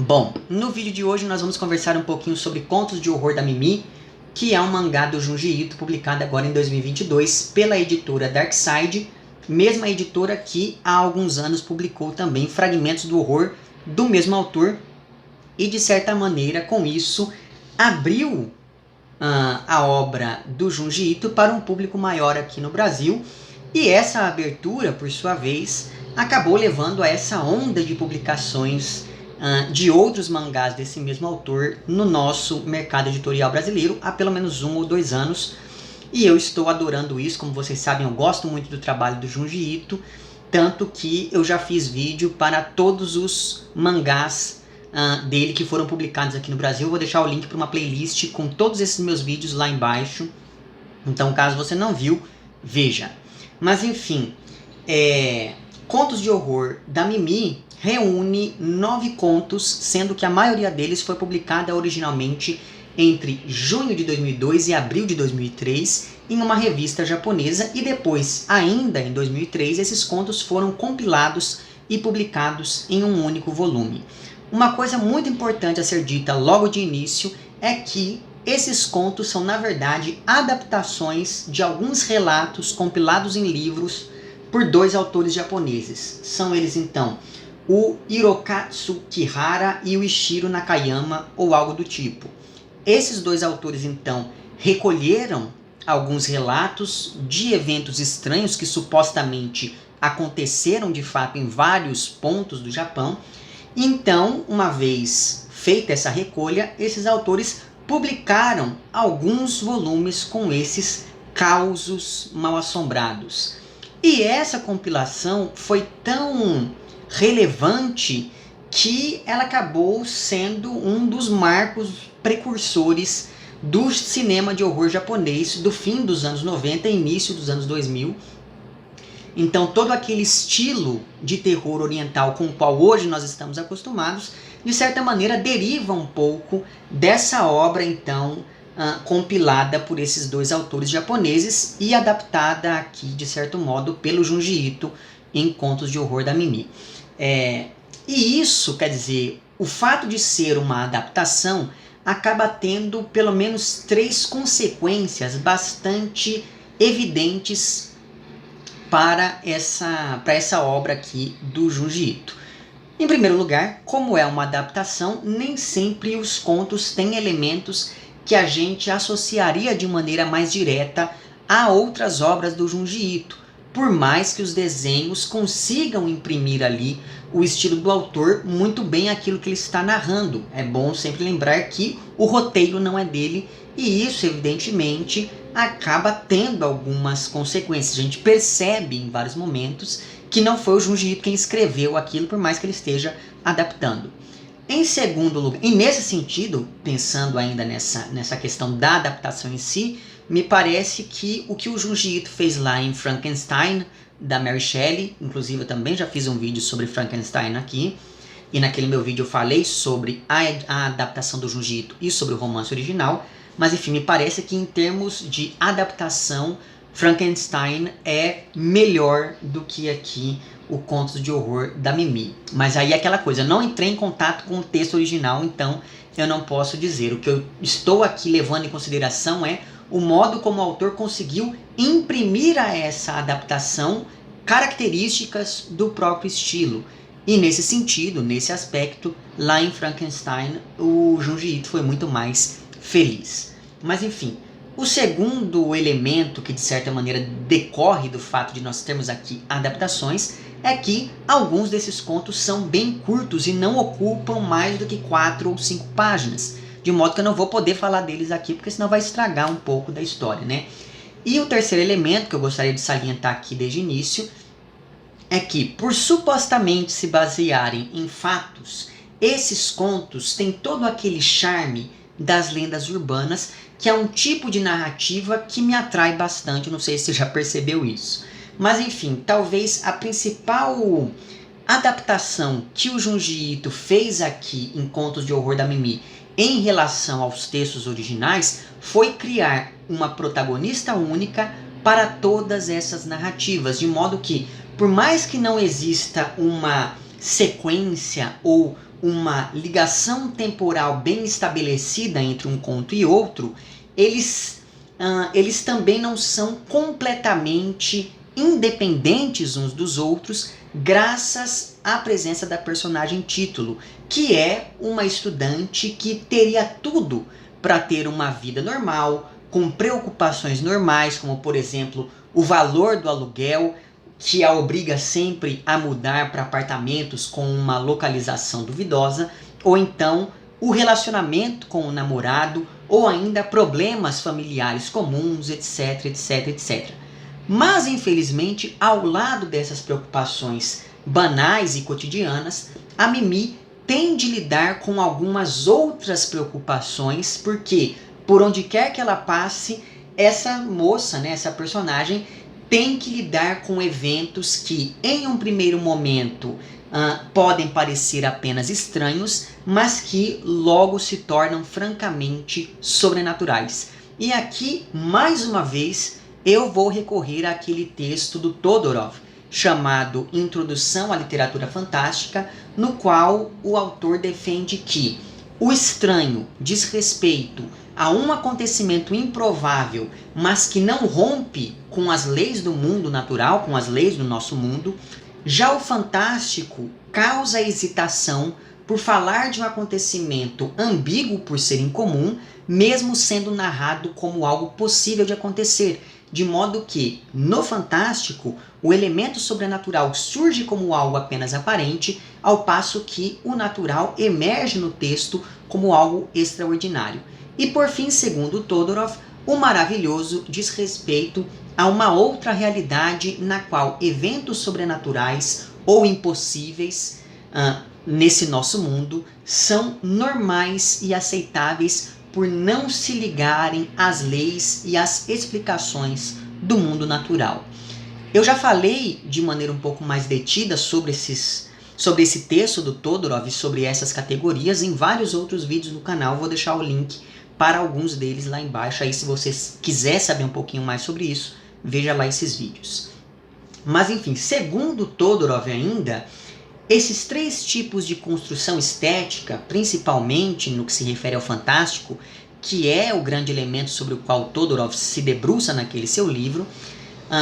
Bom, no vídeo de hoje nós vamos conversar um pouquinho sobre Contos de Horror da Mimi, que é um mangá do Junji Ito, publicado agora em 2022 pela editora Darkside, mesma editora que há alguns anos publicou também fragmentos do horror do mesmo autor, e de certa maneira com isso abriu a obra do Junji Ito para um público maior aqui no Brasil, e essa abertura, por sua vez, acabou levando a essa onda de publicações de outros mangás desse mesmo autor no nosso mercado editorial brasileiro há pelo menos 1 ou 2 anos. E eu estou adorando isso, como vocês sabem, eu gosto muito do trabalho do Junji Ito, tanto que eu já fiz vídeo para todos os mangás dele que foram publicados aqui no Brasil. Eu vou deixar o link para uma playlist com todos esses meus vídeos lá embaixo, então caso você não viu, veja. Mas enfim, Contos de Horror da Mimi reúne 9 contos, sendo que a maioria deles foi publicada originalmente entre junho de 2002 e abril de 2003 em uma revista japonesa, e depois, ainda em 2003, esses contos foram compilados e publicados em um único volume. Uma coisa muito importante a ser dita logo de início é que esses contos são, na verdade, adaptações de alguns relatos compilados em livros por 2 autores japoneses. São eles, então, o Hirokatsu Kihara e o Ishiro Nakayama, ou algo do tipo. Esses 2 autores, então, recolheram alguns relatos de eventos estranhos que supostamente aconteceram de fato em vários pontos do Japão. Então, uma vez feita essa recolha, esses autores publicaram alguns volumes com esses causos mal-assombrados. E essa compilação foi tão relevante que ela acabou sendo um dos marcos precursores do cinema de horror japonês do fim dos anos 90 e início dos anos 2000. Então todo aquele estilo de terror oriental com o qual hoje nós estamos acostumados, de certa maneira deriva um pouco dessa obra então compilada por esses 2 autores japoneses e adaptada aqui de certo modo pelo Junji Ito em Contos de Horror da Mimi. E isso, quer dizer, o fato de ser uma adaptação acaba tendo pelo menos 3 consequências bastante evidentes para essa obra aqui do Junji Ito. Em primeiro lugar, como é uma adaptação, nem sempre os contos têm elementos que a gente associaria de maneira mais direta a outras obras do Junji Ito, por mais que os desenhos consigam imprimir ali o estilo do autor muito bem aquilo que ele está narrando. É bom sempre lembrar que o roteiro não é dele, e isso evidentemente acaba tendo algumas consequências. A gente percebe em vários momentos que não foi o Junji Ito quem escreveu aquilo, por mais que ele esteja adaptando. Em segundo lugar, e nesse sentido, pensando ainda nessa questão da adaptação em si, me parece que o Junji Ito fez lá em Frankenstein, da Mary Shelley, inclusive eu também já fiz um vídeo sobre Frankenstein aqui, e naquele meu vídeo eu falei sobre a adaptação do Junji Ito e sobre o romance original, mas enfim, me parece que em termos de adaptação, Frankenstein é melhor do que aqui o Contos de Horror da Mimi. Mas aí é aquela coisa, eu não entrei em contato com o texto original, então eu não posso dizer. O que eu estou aqui levando em consideração é o modo como o autor conseguiu imprimir a essa adaptação características do próprio estilo. E nesse sentido, nesse aspecto, lá em Frankenstein, o Junji Ito foi muito mais feliz. Mas enfim, o segundo elemento que de certa maneira decorre do fato de nós termos aqui adaptações é que alguns desses contos são bem curtos e não ocupam mais do que 4 ou 5 páginas. De modo que eu não vou poder falar deles aqui, porque senão vai estragar um pouco da história, né? E o terceiro elemento que eu gostaria de salientar aqui desde o início é que, por supostamente se basearem em fatos, esses contos têm todo aquele charme das lendas urbanas, que é um tipo de narrativa que me atrai bastante. Não sei se você já percebeu isso. Mas enfim, talvez a principal adaptação que o Junji Ito fez aqui em Contos de Horror da Mimi em relação aos textos originais foi criar uma protagonista única para todas essas narrativas, de modo que, por mais que não exista uma sequência ou uma ligação temporal bem estabelecida entre um conto e outro, eles também não são completamente independentes uns dos outros, graças à presença da personagem título, que é uma estudante que teria tudo para ter uma vida normal, com preocupações normais, como por exemplo o valor do aluguel, que a obriga sempre a mudar para apartamentos com uma localização duvidosa, ou então o relacionamento com o namorado, ou ainda problemas familiares comuns, etc, etc, etc. Mas, infelizmente, ao lado dessas preocupações banais e cotidianas, a Mimi tem de lidar com algumas outras preocupações, porque por onde quer que ela passe, essa moça, né, essa personagem, tem que lidar com eventos que, em um primeiro momento, podem parecer apenas estranhos, mas que logo se tornam francamente sobrenaturais. E aqui, mais uma vez, eu vou recorrer àquele texto do Todorov, chamado Introdução à Literatura Fantástica, no qual o autor defende que o estranho diz respeito a um acontecimento improvável, mas que não rompe com as leis do mundo natural, com as leis do nosso mundo. Já o fantástico causa hesitação por falar de um acontecimento ambíguo por ser incomum, mesmo sendo narrado como algo possível de acontecer, de modo que, no fantástico, o elemento sobrenatural surge como algo apenas aparente, ao passo que o natural emerge no texto como algo extraordinário. E por fim, segundo Todorov, o maravilhoso diz respeito a uma outra realidade na qual eventos sobrenaturais ou impossíveis nesse nosso mundo são normais e aceitáveis por não se ligarem às leis e às explicações do mundo natural. Eu já falei de maneira um pouco mais detida sobre esse texto do Todorov e sobre essas categorias em vários outros vídeos no canal. Vou deixar o link para alguns deles lá embaixo. Aí, se você quiser saber um pouquinho mais sobre isso, veja lá esses vídeos. Mas enfim, segundo Todorov ainda, esses três tipos de construção estética, principalmente no que se refere ao fantástico, que é o grande elemento sobre o qual Todorov se debruça naquele seu livro,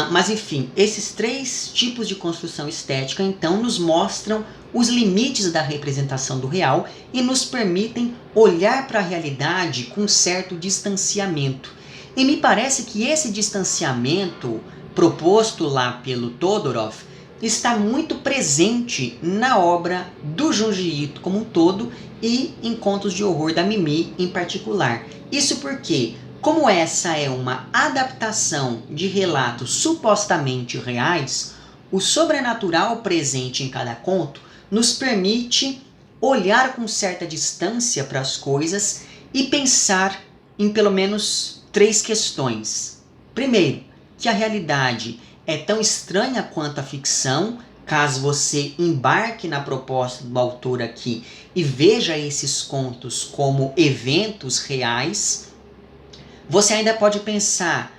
mas enfim, esses três tipos de construção estética então nos mostram os limites da representação do real e nos permitem olhar para a realidade com certo distanciamento. E me parece que esse distanciamento proposto lá pelo Todorov está muito presente na obra do Junji Ito como um todo e em Contos de Horror da Mimi em particular. Isso porque, como essa é uma adaptação de relatos supostamente reais, o sobrenatural presente em cada conto nos permite olhar com certa distância para as coisas e pensar em pelo menos três questões. Primeiro, que a realidade é tão estranha quanto a ficção, caso você embarque na proposta do autor aqui e veja esses contos como eventos reais. Você ainda pode pensar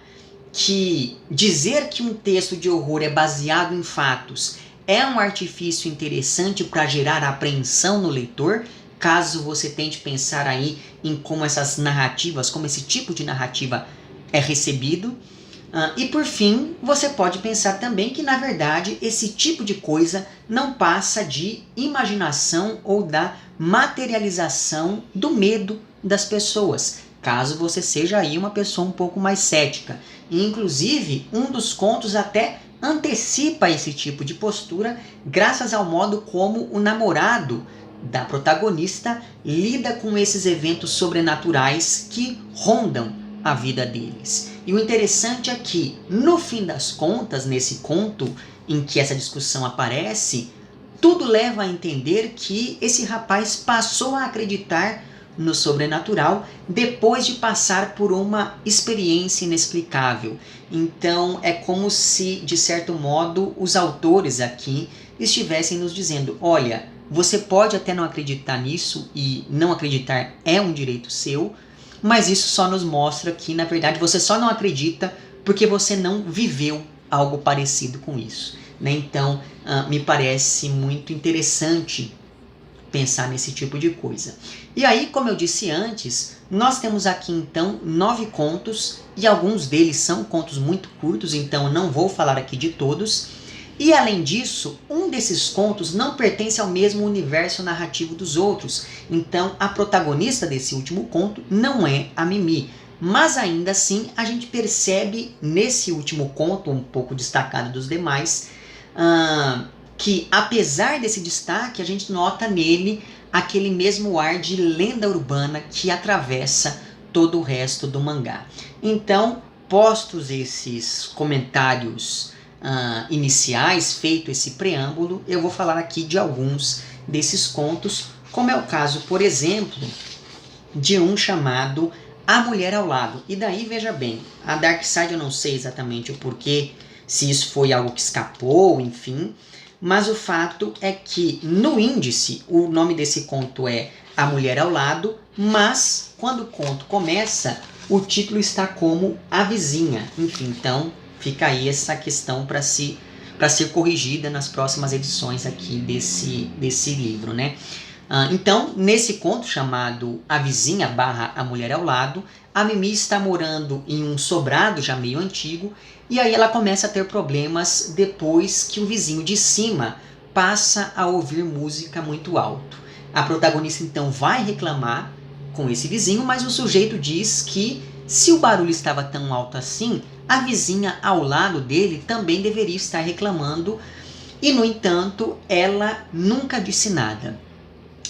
que dizer que um texto de horror é baseado em fatos é um artifício interessante para gerar apreensão no leitor, caso você tente pensar aí em como essas narrativas, como esse tipo de narrativa é recebido. E por fim, você pode pensar também que na verdade esse tipo de coisa não passa de imaginação ou da materialização do medo das pessoas, caso você seja aí uma pessoa um pouco mais cética. E, inclusive, um dos contos até antecipa esse tipo de postura graças ao modo como o namorado da protagonista lida com esses eventos sobrenaturais que rondam a vida deles. E o interessante é que, no fim das contas, nesse conto em que essa discussão aparece, tudo leva a entender que esse rapaz passou a acreditar no sobrenatural depois de passar por uma experiência inexplicável. Então é como se, de certo modo, os autores aqui estivessem nos dizendo: olha, você pode até não acreditar nisso, e não acreditar é um direito seu, mas isso só nos mostra que, na verdade, você só não acredita porque você não viveu algo parecido com isso, né? Então, me parece muito interessante pensar nesse tipo de coisa. E aí, como eu disse antes, nós temos aqui então 9 contos, e alguns deles são contos muito curtos, então eu não vou falar aqui de todos. E além disso, um desses contos não pertence ao mesmo universo narrativo dos outros, então a protagonista desse último conto não é a Mimi. Mas ainda assim, a gente percebe nesse último conto, um pouco destacado dos demais, que apesar desse destaque, a gente nota nele aquele mesmo ar de lenda urbana que atravessa todo o resto do mangá. Então, postos esses comentários iniciais, feito esse preâmbulo, eu vou falar aqui de alguns desses contos, como é o caso, por exemplo, de um chamado A Mulher ao Lado. E daí, veja bem, a Dark Side eu não sei exatamente o porquê, se isso foi algo que escapou, enfim, mas o fato é que no índice o nome desse conto é A Mulher ao Lado, mas quando o conto começa, o título está como A Vizinha. Enfim, então fica aí essa questão para ser corrigida nas próximas edições aqui desse livro, né? Então, nesse conto chamado A Vizinha / A Mulher ao Lado, a Mimi está morando em um sobrado já meio antigo, e aí ela começa a ter problemas depois que o vizinho de cima passa a ouvir música muito alto. A protagonista então vai reclamar com esse vizinho, mas o sujeito diz que se o barulho estava tão alto assim, a vizinha ao lado dele também deveria estar reclamando, e no entanto ela nunca disse nada.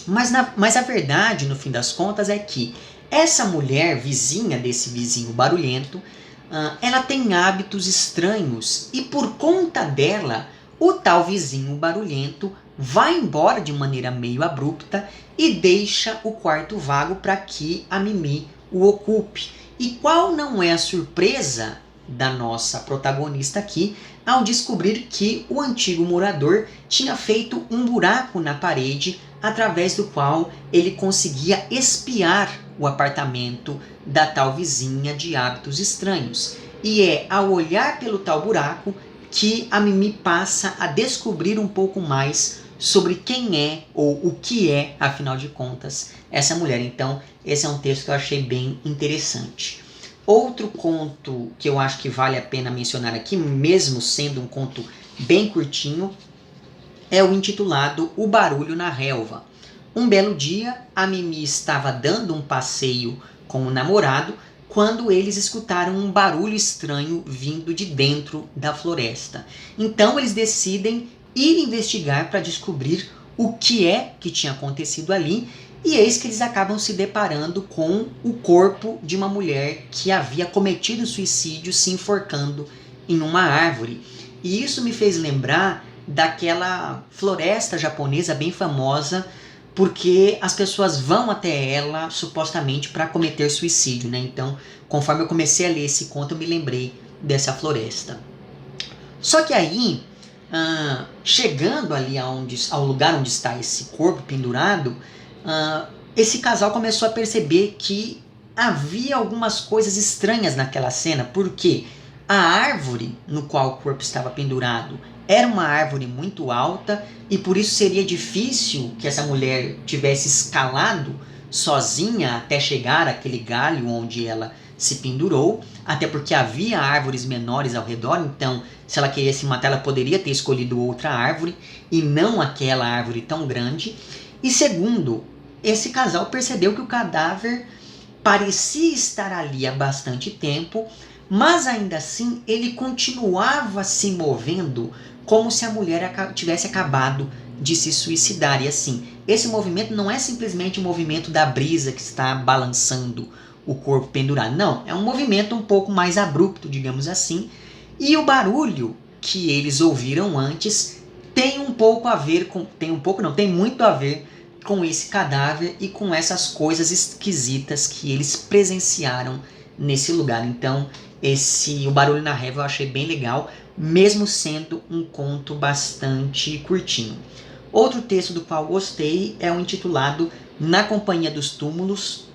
Mas a verdade, no fim das contas, é que essa mulher vizinha desse vizinho barulhento, ela tem hábitos estranhos, e por conta dela, o tal vizinho barulhento vai embora de maneira meio abrupta e deixa o quarto vago para que a Mimi o ocupe. E qual não é a surpresa da nossa protagonista aqui ao descobrir que o antigo morador tinha feito um buraco na parede através do qual ele conseguia espiar o apartamento da tal vizinha de hábitos estranhos. E é ao olhar pelo tal buraco que a Mimi passa a descobrir um pouco mais sobre quem é ou o que é, afinal de contas, essa mulher. Então, esse é um texto que eu achei bem interessante. Outro conto que eu acho que vale a pena mencionar aqui, mesmo sendo um conto bem curtinho, é o intitulado O Barulho na Relva. Um belo dia, a Mimi estava dando um passeio com o namorado quando eles escutaram um barulho estranho vindo de dentro da floresta. Então eles decidem ir investigar para descobrir o que é que tinha acontecido ali, e eis que eles acabam se deparando com o corpo de uma mulher que havia cometido suicídio se enforcando em uma árvore. E isso me fez lembrar daquela floresta japonesa bem famosa, porque as pessoas vão até ela supostamente para cometer suicídio, né? Então, conforme eu comecei a ler esse conto, eu me lembrei dessa floresta. Só que aí, chegando ali ao lugar onde está esse corpo pendurado, esse casal começou a perceber que havia algumas coisas estranhas naquela cena, porque a árvore no qual o corpo estava pendurado era uma árvore muito alta, e por isso seria difícil que essa mulher tivesse escalado sozinha até chegar àquele galho onde ela se pendurou, até porque havia árvores menores ao redor, então se ela queria se matar, ela poderia ter escolhido outra árvore e não aquela árvore tão grande. E segundo, esse casal percebeu que o cadáver parecia estar ali há bastante tempo, mas ainda assim ele continuava se movendo como se a mulher tivesse acabado de se suicidar. E assim, esse movimento não é simplesmente o movimento da brisa que está balançando o corpo pendurado. Não, é um movimento um pouco mais abrupto, digamos assim. E o barulho que eles ouviram antes tem muito a ver com esse cadáver e com essas coisas esquisitas que eles presenciaram nesse lugar. Então, o Barulho na Relva eu achei bem legal, mesmo sendo um conto bastante curtinho. Outro texto do qual gostei é o intitulado Na Companhia dos Túmulos,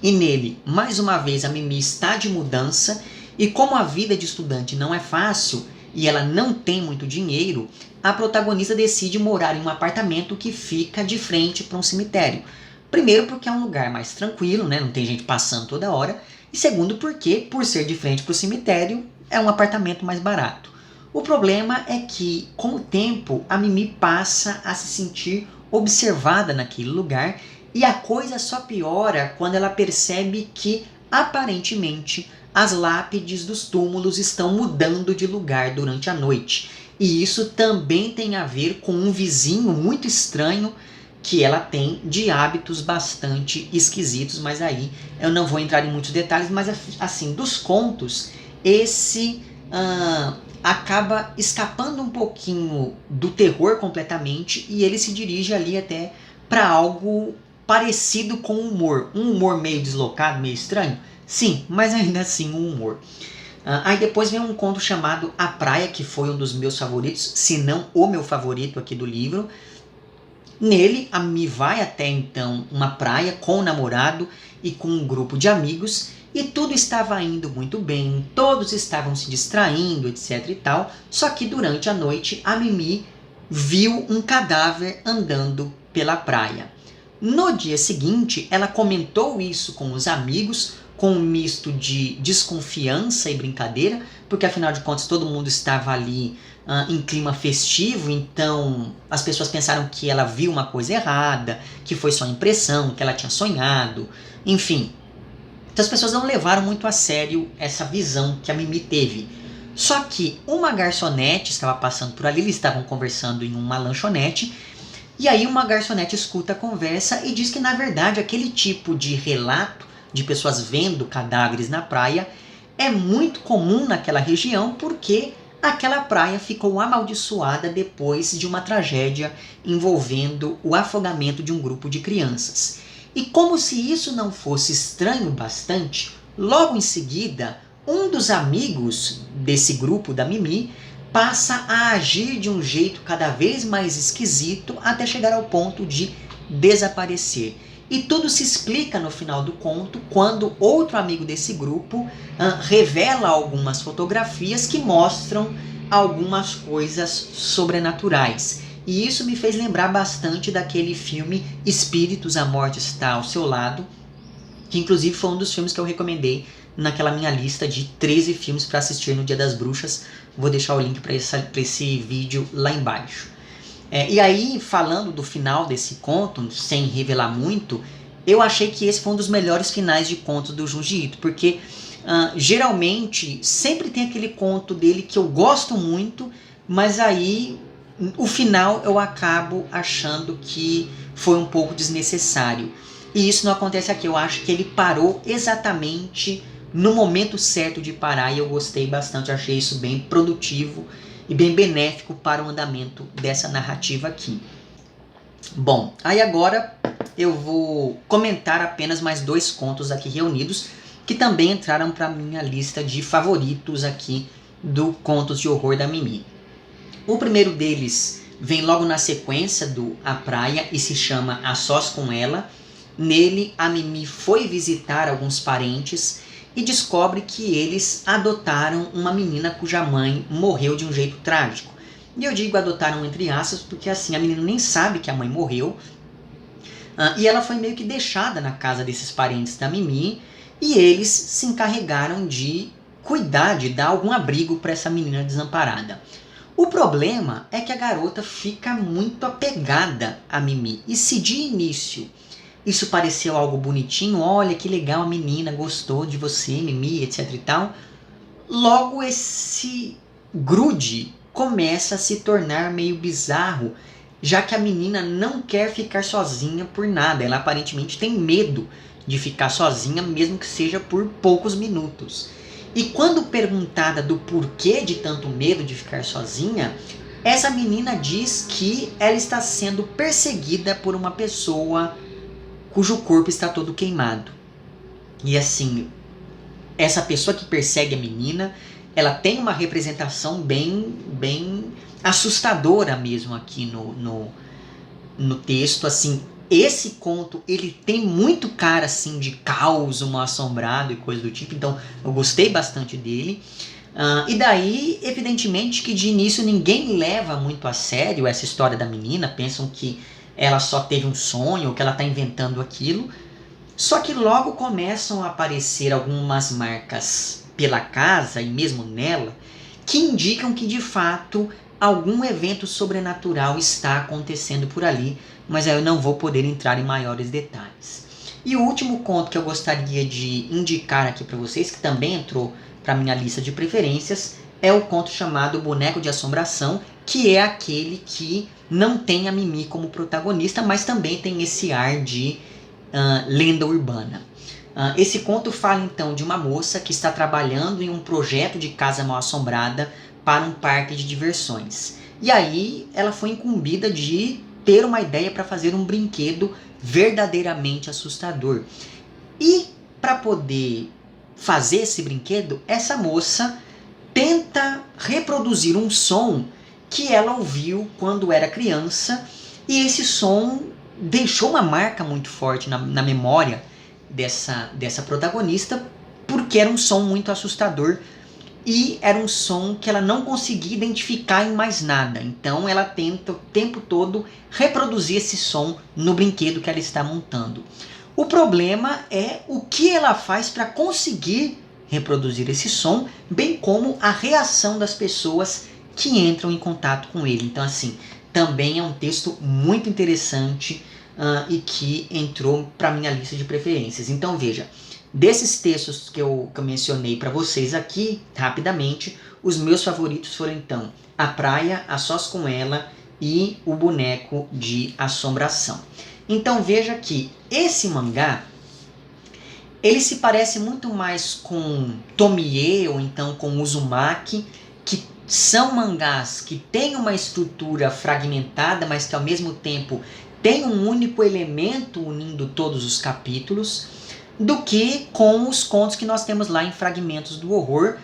e nele, mais uma vez, a Mimi está de mudança, e como a vida de estudante não é fácil, e ela não tem muito dinheiro, a protagonista decide morar em um apartamento que fica de frente para um cemitério. Primeiro porque é um lugar mais tranquilo, né? Não tem gente passando toda hora. E segundo porque, por ser de frente para o cemitério, é um apartamento mais barato. O problema é que, com o tempo, a Mimi passa a se sentir observada naquele lugar e a coisa só piora quando ela percebe que, aparentemente, as lápides dos túmulos estão mudando de lugar durante a noite. E isso também tem a ver com um vizinho muito estranho que ela tem, de hábitos bastante esquisitos, mas aí eu não vou entrar em muitos detalhes, mas assim, dos contos, esse acaba escapando um pouquinho do terror completamente e ele se dirige ali até para algo parecido com humor. Um humor meio deslocado, meio estranho? Sim, mas ainda assim um humor. Aí depois vem um conto chamado A Praia, que foi um dos meus favoritos, se não o meu favorito aqui do livro. Nele, a Mimi vai até então uma praia com o namorado e com um grupo de amigos e tudo estava indo muito bem, todos estavam se distraindo, etc e tal, só que durante a noite a Mimi viu um cadáver andando pela praia. No dia seguinte, ela comentou isso com os amigos, com um misto de desconfiança e brincadeira, porque afinal de contas todo mundo estava ali em clima festivo, então as pessoas pensaram que ela viu uma coisa errada, que foi só impressão, que ela tinha sonhado, enfim. Então as pessoas não levaram muito a sério essa visão que a Mimi teve. Só que uma garçonete estava passando por ali, eles estavam conversando em uma lanchonete, e aí uma garçonete escuta a conversa e diz que na verdade aquele tipo de relato de pessoas vendo cadáveres na praia é muito comum naquela região porque aquela praia ficou amaldiçoada depois de uma tragédia envolvendo o afogamento de um grupo de crianças. E como se isso não fosse estranho bastante, logo em seguida, um dos amigos desse grupo da Mimi passa a agir de um jeito cada vez mais esquisito até chegar ao ponto de desaparecer. E tudo se explica no final do conto quando outro amigo desse grupo revela algumas fotografias que mostram algumas coisas sobrenaturais. E isso me fez lembrar bastante daquele filme Espíritos, a Morte Está ao Seu Lado, que inclusive foi um dos filmes que eu recomendei naquela minha lista de 13 filmes para assistir no Dia das Bruxas. Vou deixar o link para esse vídeo lá embaixo. E aí, falando do final desse conto, sem revelar muito, eu achei que esse foi um dos melhores finais de contos do Junji Ito, porque geralmente sempre tem aquele conto dele que eu gosto muito, mas aí o final eu acabo achando que foi um pouco desnecessário. E isso não acontece aqui, eu acho que ele parou exatamente no momento certo de parar e eu gostei bastante, achei isso bem produtivo e bem benéfico para o andamento dessa narrativa aqui. Bom, aí agora eu vou comentar apenas mais 2 contos aqui reunidos, que também entraram para a minha lista de favoritos aqui do Contos de Horror da Mimi. O primeiro deles vem logo na sequência do A Praia e se chama A Sós com Ela. Nele, a Mimi foi visitar alguns parentes e descobre que eles adotaram uma menina cuja mãe morreu de um jeito trágico. E eu digo adotaram entre aspas porque assim a menina nem sabe que a mãe morreu. E ela foi meio que deixada na casa desses parentes da Mimi e eles se encarregaram de cuidar, de dar algum abrigo para essa menina desamparada. O problema é que a garota fica muito apegada a Mimi. E se de início isso pareceu algo bonitinho, olha que legal, a menina gostou de você, Mimi, etc e tal, logo esse grude começa a se tornar meio bizarro, já que a menina não quer ficar sozinha por nada. Ela aparentemente tem medo de ficar sozinha, mesmo que seja por poucos minutos. E quando perguntada do porquê de tanto medo de ficar sozinha, essa menina diz que ela está sendo perseguida por uma pessoa cujo corpo está todo queimado. E assim, essa pessoa que persegue a menina, ela tem uma representação bem assustadora mesmo aqui no texto. Assim, esse conto, ele tem muito cara assim de caos, mal assombrado e coisa do tipo, então eu gostei bastante dele. E daí, evidentemente, que de início ninguém leva muito a sério essa história da menina, pensam que ela só teve um sonho, que ela está inventando aquilo. Só que logo começam a aparecer algumas marcas pela casa e mesmo nela que indicam que de fato algum evento sobrenatural está acontecendo por ali, mas aí eu não vou poder entrar em maiores detalhes. E o último conto que eu gostaria de indicar aqui para vocês, que também entrou para minha lista de preferências, é o conto chamado Boneco de Assombração, que é aquele que não tem a Mimi como protagonista, mas também tem esse ar de lenda urbana. Esse conto fala então de uma moça que está trabalhando em um projeto de casa mal assombrada para um parque de diversões. E aí ela foi incumbida de ter uma ideia para fazer um brinquedo verdadeiramente assustador. E para poder fazer esse brinquedo, essa moça tenta reproduzir um som que ela ouviu quando era criança, e esse som deixou uma marca muito forte na memória dessa protagonista, porque era um som muito assustador e era um som que ela não conseguia identificar em mais nada. Então ela tenta o tempo todo reproduzir esse som no brinquedo que ela está montando. O problema é o que ela faz para conseguir reproduzir esse som, bem como a reação das pessoas que entram em contato com ele. Então assim, também é um texto muito interessante e que entrou para minha lista de preferências. Então veja, desses textos que eu mencionei para vocês aqui, rapidamente, os meus favoritos foram então A Praia, A Sós com Ela e O Boneco de Assombração. Então veja que esse mangá, ele se parece muito mais com Tomie ou então com Uzumaki, que são mangás que têm uma estrutura fragmentada, mas que ao mesmo tempo tem um único elemento unindo todos os capítulos, do que com os contos que nós temos lá em Fragmentos do Horror,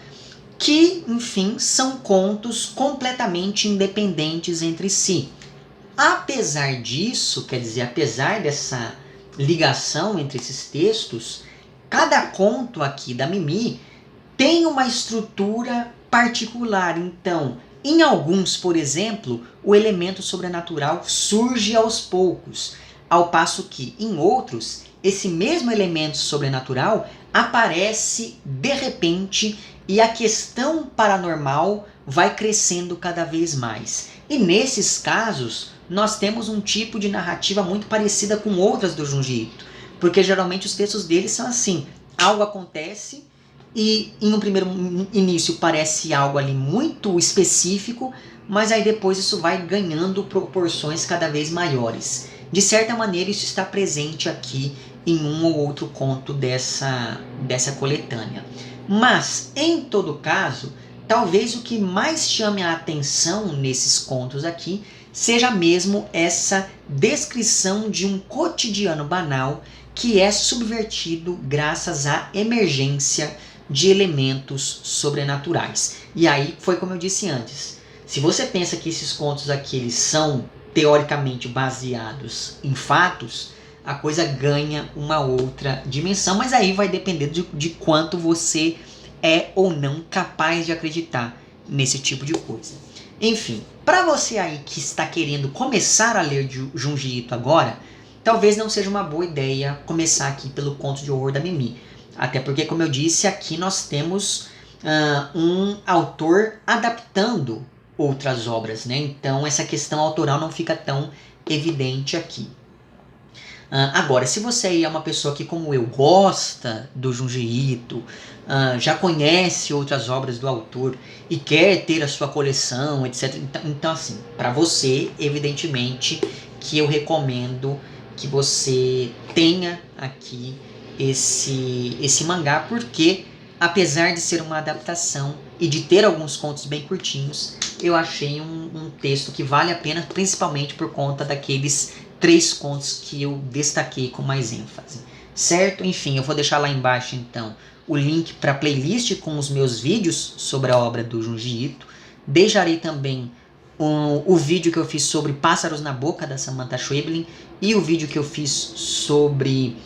que, enfim, são contos completamente independentes entre si. Apesar disso, quer dizer, apesar dessa ligação entre esses textos, cada conto aqui da Mimi tem uma estrutura particular. Então, em alguns, por exemplo, o elemento sobrenatural surge aos poucos, ao passo que, em outros, esse mesmo elemento sobrenatural aparece de repente e a questão paranormal vai crescendo cada vez mais. E nesses casos, nós temos um tipo de narrativa muito parecida com outras do Junji Ito, porque geralmente os textos deles são assim, algo acontece e em um primeiro início parece algo ali muito específico, mas aí depois isso vai ganhando proporções cada vez maiores. De certa maneira isso está presente aqui em um ou outro conto dessa coletânea. Mas, em todo caso, talvez o que mais chame a atenção nesses contos aqui seja mesmo essa descrição de um cotidiano banal que é subvertido graças à emergência de elementos sobrenaturais. E aí foi como eu disse antes, se você pensa que esses contos aqui eles são teoricamente baseados em fatos, a coisa ganha uma outra dimensão, mas aí vai depender de quanto você é ou não capaz de acreditar nesse tipo de coisa. Enfim, para você aí que está querendo começar a ler Junji Ito agora, talvez não seja uma boa ideia começar aqui pelo conto de horror da Mimi. Até porque, como eu disse, aqui nós temos um autor adaptando outras obras, né? Então essa questão autoral não fica tão evidente aqui. Agora, se você é uma pessoa que, como eu, gosta do Junji Ito, já conhece outras obras do autor e quer ter a sua coleção, etc. Então assim, para você, evidentemente, que eu recomendo que você tenha aqui esse mangá, porque apesar de ser uma adaptação e de ter alguns contos bem curtinhos, eu achei um texto que vale a pena, principalmente por conta daqueles 3 contos que eu destaquei com mais ênfase, certo? Enfim, eu vou deixar lá embaixo então o link para a playlist com os meus vídeos sobre a obra do Junji Ito. Deixarei também o vídeo que eu fiz sobre Pássaros na Boca, da Samantha Schweblin, e o vídeo que eu fiz sobre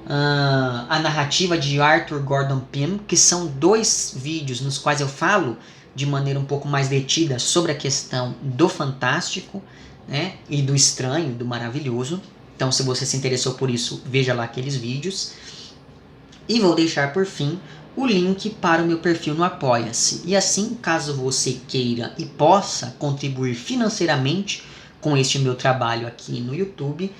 a narrativa de Arthur Gordon Pym, que são 2 vídeos nos quais eu falo de maneira um pouco mais detida sobre a questão do fantástico, né, e do estranho, do maravilhoso. Então, se você se interessou por isso, veja lá aqueles vídeos. E vou deixar por fim o link para o meu perfil no Apoia-se. E assim, caso você queira e possa contribuir financeiramente com este meu trabalho aqui no YouTube,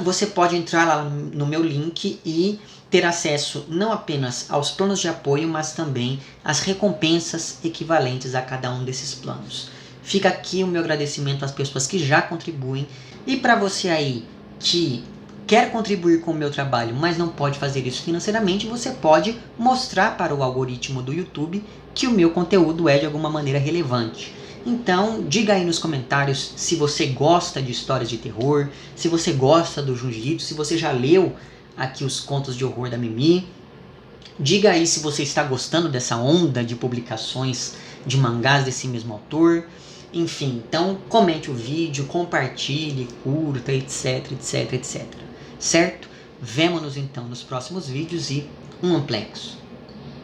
você pode entrar lá no meu link e ter acesso não apenas aos planos de apoio, mas também às recompensas equivalentes a cada um desses planos. Fica aqui o meu agradecimento às pessoas que já contribuem. E para você aí que quer contribuir com o meu trabalho, mas não pode fazer isso financeiramente, você pode mostrar para o algoritmo do YouTube que o meu conteúdo é de alguma maneira relevante. Então, diga aí nos comentários se você gosta de histórias de terror, se você gosta do Jiu-Jitsu, se você já leu aqui os contos de horror da Mimi. Diga aí se você está gostando dessa onda de publicações de mangás desse mesmo autor. Enfim, então comente o vídeo, compartilhe, curta, etc, etc, etc. Certo? Vemo-nos então nos próximos vídeos e um amplex.